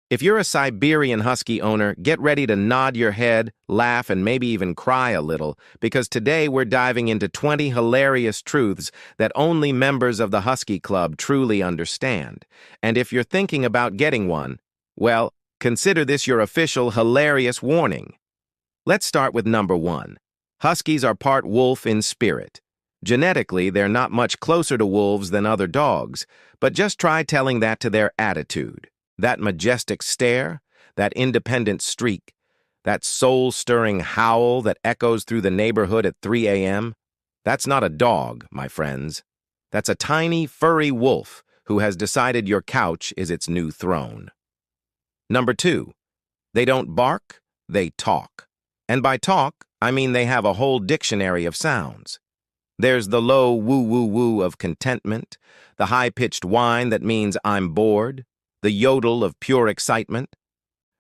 If you're a Siberian Husky owner, get ready to nod your head, laugh, and maybe even cry a little, because today we're diving into 20 hilarious truths that only members of the Husky Club truly understand. And if you're thinking about getting one, well, consider this your official hilarious warning. Let's start with number 1. Huskies are part wolf in spirit. Genetically, they're not much closer to wolves than other dogs, but just try telling that to their attitude. That majestic stare, that independent streak, that soul-stirring howl that echoes through the neighborhood at 3 a.m. That's not a dog, my friends. That's a tiny, furry wolf who has decided your couch is its new throne. Number 2, they don't bark, they talk. And by talk, I mean they have a whole dictionary of sounds. There's the low woo-woo-woo of contentment, the high-pitched whine that means I'm bored, the yodel of pure excitement,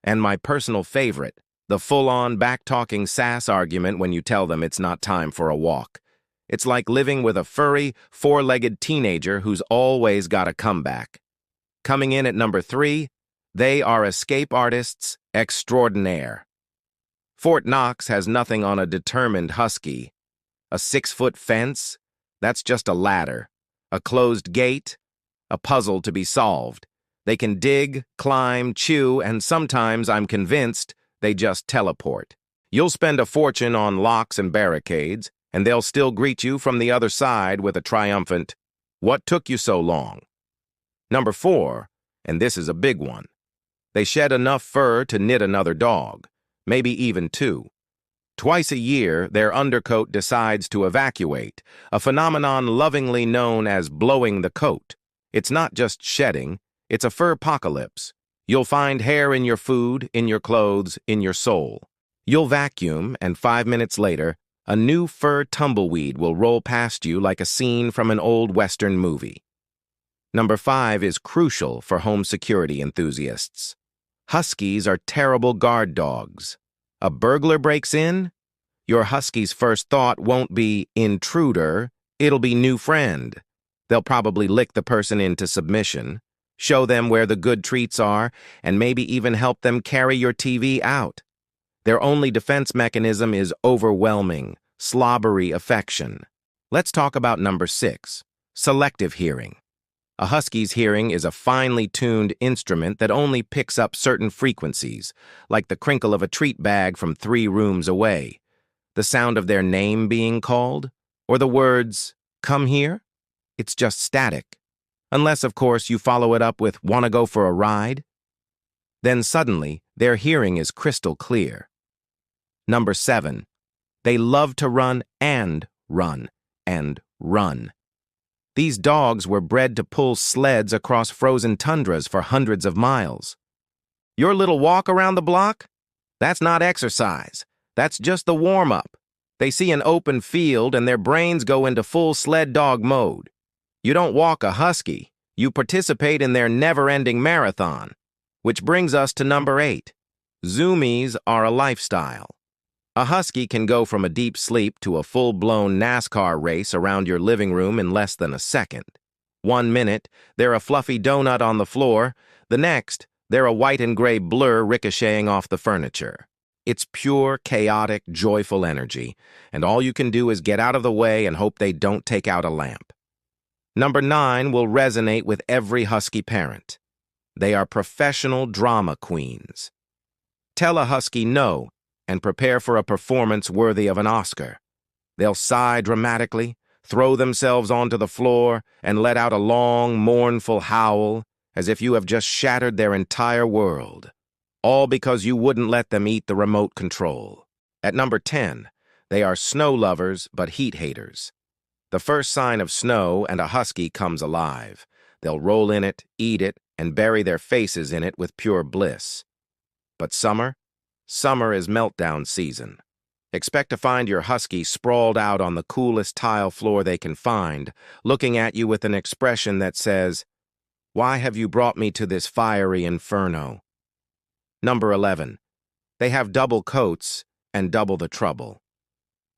and my personal favorite, the full-on back-talking sass argument when you tell them it's not time for a walk. It's like living with a furry, four-legged teenager who's always got a comeback. Coming in at number 3, they are escape artists extraordinaire. Fort Knox has nothing on a determined husky. A 6-foot fence? That's just a ladder. A closed gate? A puzzle to be solved. They can dig, climb, chew, and sometimes, I'm convinced, they just teleport. You'll spend a fortune on locks and barricades, and they'll still greet you from the other side with a triumphant, "What took you so long?" Number 4, and this is a big one. They shed enough fur to knit another dog, maybe even 2. Twice a year, their undercoat decides to evacuate, a phenomenon lovingly known as blowing the coat. It's not just shedding, it's a fur-pocalypse. You'll find hair in your food, in your clothes, in your soul. You'll vacuum, and 5 minutes later, a new fur tumbleweed will roll past you like a scene from an old Western movie. Number 5 is crucial for home security enthusiasts. Huskies are terrible guard dogs. A burglar breaks in? Your Husky's first thought won't be intruder, it'll be new friend. They'll probably lick the person into submission, show them where the good treats are, and maybe even help them carry your TV out. Their only defense mechanism is overwhelming, slobbery affection. Let's talk about number 6, selective hearing. A Husky's hearing is a finely tuned instrument that only picks up certain frequencies, like the crinkle of a treat bag from 3 rooms away, the sound of their name being called, or the words, "Come here." It's just static. Unless, of course, you follow it up with, "Wanna go for a ride?" Then suddenly, their hearing is crystal clear. Number 7, they love to run and run and run. These dogs were bred to pull sleds across frozen tundras for hundreds of miles. Your little walk around the block? That's not exercise. That's just the warm-up. They see an open field and their brains go into full sled dog mode. You don't walk a husky, you participate in their never-ending marathon. Which brings us to number 8. Zoomies are a lifestyle. A husky can go from a deep sleep to a full-blown NASCAR race around your living room in less than a second. 1 minute, they're a fluffy donut on the floor. The next, they're a white and gray blur ricocheting off the furniture. It's pure, chaotic, joyful energy, and all you can do is get out of the way and hope they don't take out a lamp. Number 9 will resonate with every husky parent. They are professional drama queens. Tell a husky no, and prepare for a performance worthy of an Oscar. They'll sigh dramatically, throw themselves onto the floor, and let out a long, mournful howl, as if you have just shattered their entire world. All because you wouldn't let them eat the remote control. At number 10, they are snow lovers but heat haters. The first sign of snow and a husky comes alive. They'll roll in it, eat it, and bury their faces in it with pure bliss. But summer? Summer is meltdown season. Expect to find your husky sprawled out on the coolest tile floor they can find, looking at you with an expression that says, "Why have you brought me to this fiery inferno?" Number 11. They have double coats and double the trouble.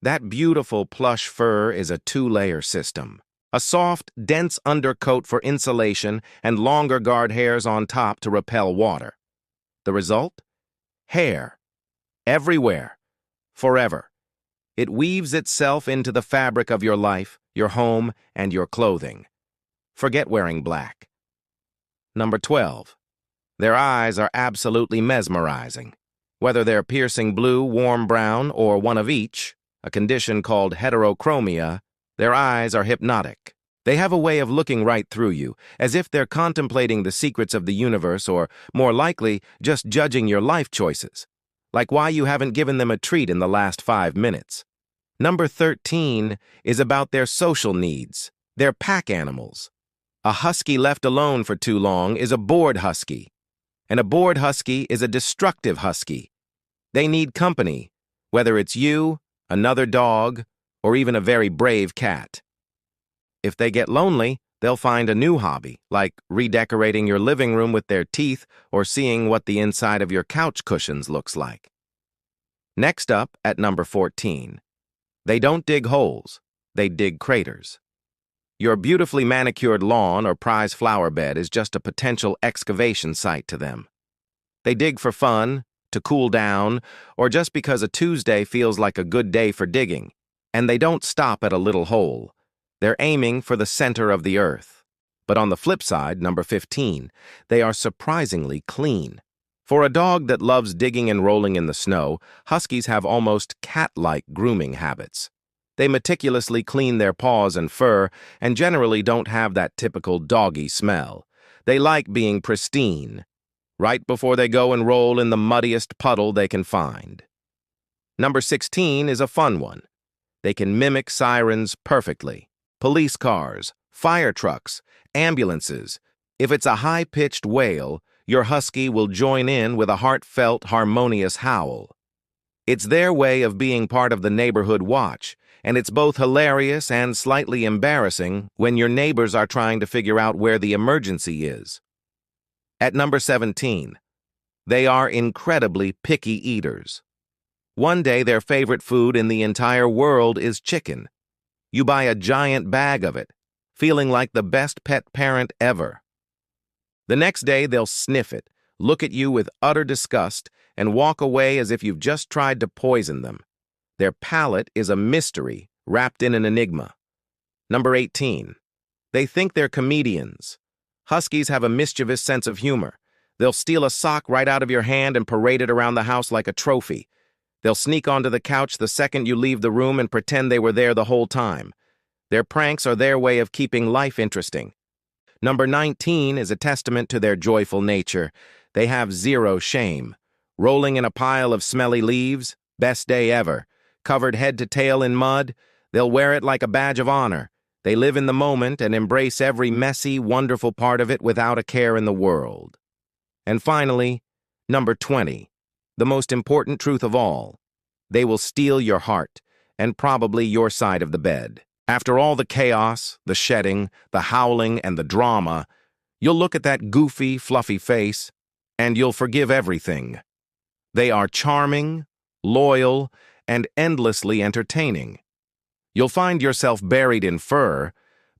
That beautiful plush fur is a 2-layer system. A soft, dense undercoat for insulation and longer guard hairs on top to repel water. The result? Hair. Everywhere. Forever. It weaves itself into the fabric of your life, your home, and your clothing. Forget wearing black. Number 12. Their eyes are absolutely mesmerizing. Whether they're piercing blue, warm brown, or one of each, a condition called heterochromia, their eyes are hypnotic. They have a way of looking right through you, as if they're contemplating the secrets of the universe or, more likely, just judging your life choices. Like why you haven't given them a treat in the last 5 minutes. Number 13 is about their social needs. They're pack animals. A husky left alone for too long is a bored husky. And a bored husky is a destructive husky. They need company, whether it's you, another dog, or even a very brave cat. If they get lonely, they'll find a new hobby, like redecorating your living room with their teeth or seeing what the inside of your couch cushions looks like. Next up, at number 14. They don't dig holes, they dig craters. Your beautifully manicured lawn or prize flower bed is just a potential excavation site to them. They dig for fun, to cool down, or just because a Tuesday feels like a good day for digging. And they don't stop at a little hole. They're aiming for the center of the earth. But on the flip side, number 15, they are surprisingly clean. For a dog that loves digging and rolling in the snow, huskies have almost cat-like grooming habits. They meticulously clean their paws and fur and generally don't have that typical doggy smell. They like being pristine, right before they go and roll in the muddiest puddle they can find. Number 16 is a fun one. They can mimic sirens perfectly. Police cars, fire trucks, ambulances. If it's a high-pitched wail, your husky will join in with a heartfelt, harmonious howl. It's their way of being part of the neighborhood watch, and it's both hilarious and slightly embarrassing when your neighbors are trying to figure out where the emergency is. At number 17, they are incredibly picky eaters. One day their favorite food in the entire world is chicken. You buy a giant bag of it, feeling like the best pet parent ever. The next day they'll sniff it, look at you with utter disgust, and walk away as if you've just tried to poison them. Their palate is a mystery wrapped in an enigma. Number 18. They think they're comedians. Huskies have a mischievous sense of humor. They'll steal a sock right out of your hand and parade it around the house like a trophy. They'll sneak onto the couch the second you leave the room and pretend they were there the whole time. Their pranks are their way of keeping life interesting. Number 19 is a testament to their joyful nature. They have zero shame. Rolling in a pile of smelly leaves, best day ever. Covered head to tail in mud, they'll wear it like a badge of honor. They live in the moment and embrace every messy, wonderful part of it without a care in the world. And finally, number 20. The most important truth of all. They will steal your heart, and probably your side of the bed. After all the chaos, the shedding, the howling, and the drama, you'll look at that goofy, fluffy face, and you'll forgive everything. They are charming, loyal, and endlessly entertaining. You'll find yourself buried in fur,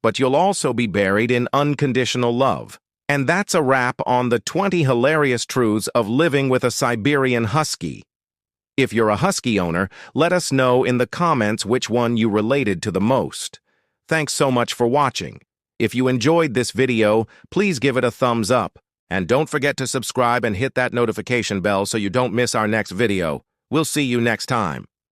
but you'll also be buried in unconditional love. And that's a wrap on the 20 hilarious truths of living with a Siberian Husky. If you're a Husky owner, let us know in the comments which one you related to the most. Thanks so much for watching. If you enjoyed this video, please give it a thumbs up. And don't forget to subscribe and hit that notification bell so you don't miss our next video. We'll see you next time.